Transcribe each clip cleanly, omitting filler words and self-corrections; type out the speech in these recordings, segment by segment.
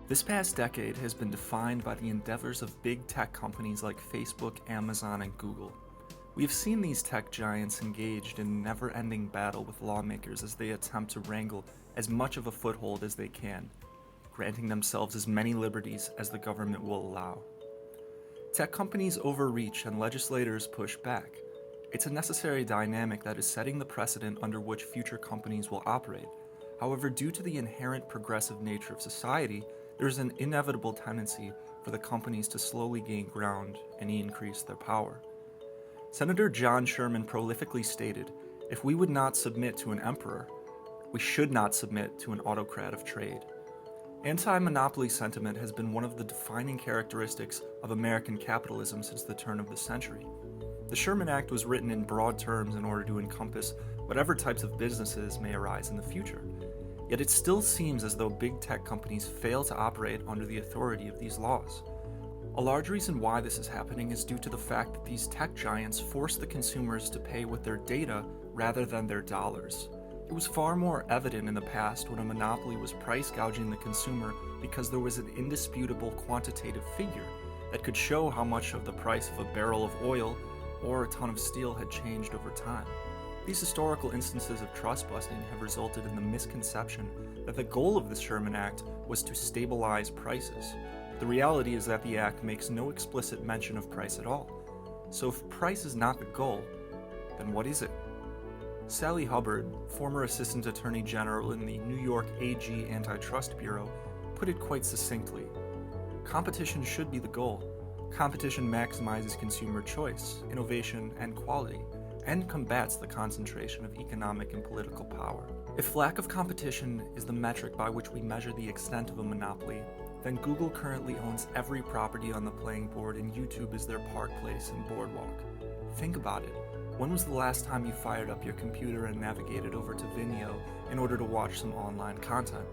This past decade has been defined by the endeavors of big tech companies like Facebook, Amazon, and Google. We have seen these tech giants engaged in a never-ending battle with lawmakers as they attempt to wrangle as much of a foothold as they can, granting themselves as many liberties as the government will allow. Tech companies overreach and legislators push back. It's a necessary dynamic that is setting the precedent under which future companies will operate. However, due to the inherent progressive nature of society, there is an inevitable tendency for the companies to slowly gain ground and increase their power. Senator John Sherman prolifically stated, "If we would not submit to an emperor, we should not submit to an autocrat of trade." Anti-monopoly sentiment has been one of the defining characteristics of American capitalism since the turn of the century. The Sherman Act was written in broad terms in order to encompass whatever types of businesses may arise in the future. Yet it still seems as though big tech companies fail to operate under the authority of these laws. A large reason why this is happening is due to the fact that these tech giants force the consumers to pay with their data rather than their dollars. It was far more evident in the past when a monopoly was price gouging the consumer because there was an indisputable quantitative figure that could show how much of the price of a barrel of oil or a ton of steel had changed over time. These historical instances of trust busting have resulted in the misconception that the goal of the Sherman Act was to stabilize prices. The reality is that the Act makes no explicit mention of price at all. So if price is not the goal, then what is it? Sally Hubbard, former Assistant Attorney General in the New York AG Antitrust Bureau, put it quite succinctly. Competition should be the goal. Competition maximizes consumer choice, innovation, and quality, and combats the concentration of economic and political power. If lack of competition is the metric by which we measure the extent of a monopoly, then Google currently owns every property on the playing board and YouTube is their Park Place and Boardwalk. Think about it. When was the last time you fired up your computer and navigated over to Vimeo in order to watch some online content?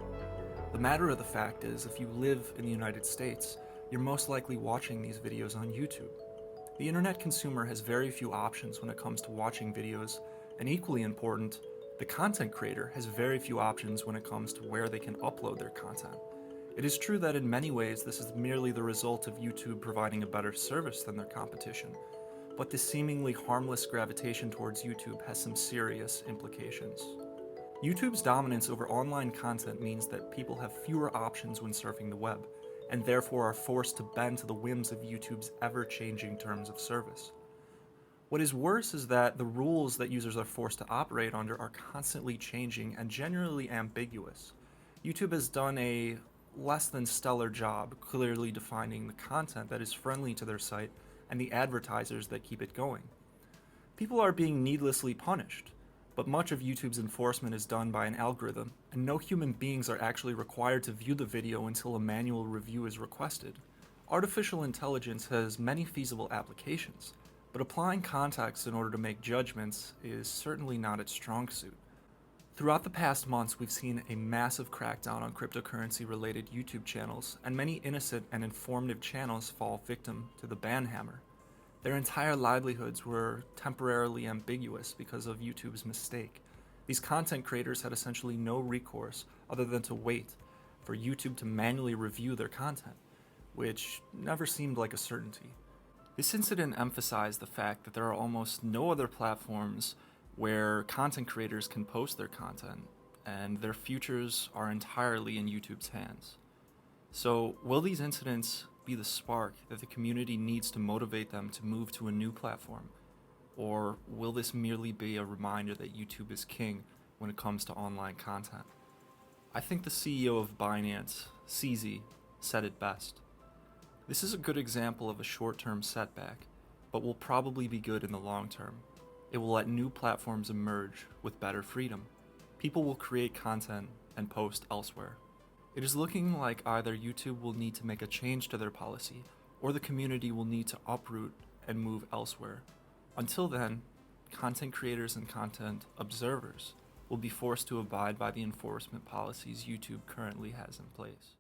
The matter of the fact is, if you live in the United States, you're most likely watching these videos on YouTube. The internet consumer has very few options when it comes to watching videos, and equally important, the content creator has very few options when it comes to where they can upload their content. It is true that in many ways this is merely the result of YouTube providing a better service than their competition, but this seemingly harmless gravitation towards YouTube has some serious implications. YouTube's dominance over online content means that people have fewer options when surfing the web, and therefore are forced to bend to the whims of YouTube's ever-changing terms of service. What is worse is that the rules that users are forced to operate under are constantly changing and generally ambiguous. YouTube has done a less than stellar job clearly defining the content that is friendly to their site and the advertisers that keep it going. People are being needlessly punished, but much of YouTube's enforcement is done by an algorithm, and no human beings are actually required to view the video until a manual review is requested. Artificial intelligence has many feasible applications, but applying context in order to make judgments is certainly not its strong suit. Throughout the past months, we've seen a massive crackdown on cryptocurrency-related YouTube channels, and many innocent and informative channels fall victim to the ban hammer. Their entire livelihoods were temporarily ambiguous because of YouTube's mistake. These content creators had essentially no recourse other than to wait for YouTube to manually review their content, which never seemed like a certainty. This incident emphasized the fact that there are almost no other platforms where content creators can post their content, and their futures are entirely in YouTube's hands. So, will these incidents be the spark that the community needs to motivate them to move to a new platform? Or will this merely be a reminder that YouTube is king when it comes to online content? I think the CEO of Binance, CZ, said it best. This is a good example of a short-term setback, but will probably be good in the long term. It will let new platforms emerge with better freedom. People will create content and post elsewhere. It is looking like either YouTube will need to make a change to their policy, or the community will need to uproot and move elsewhere. Until then, content creators and content observers will be forced to abide by the enforcement policies YouTube currently has in place.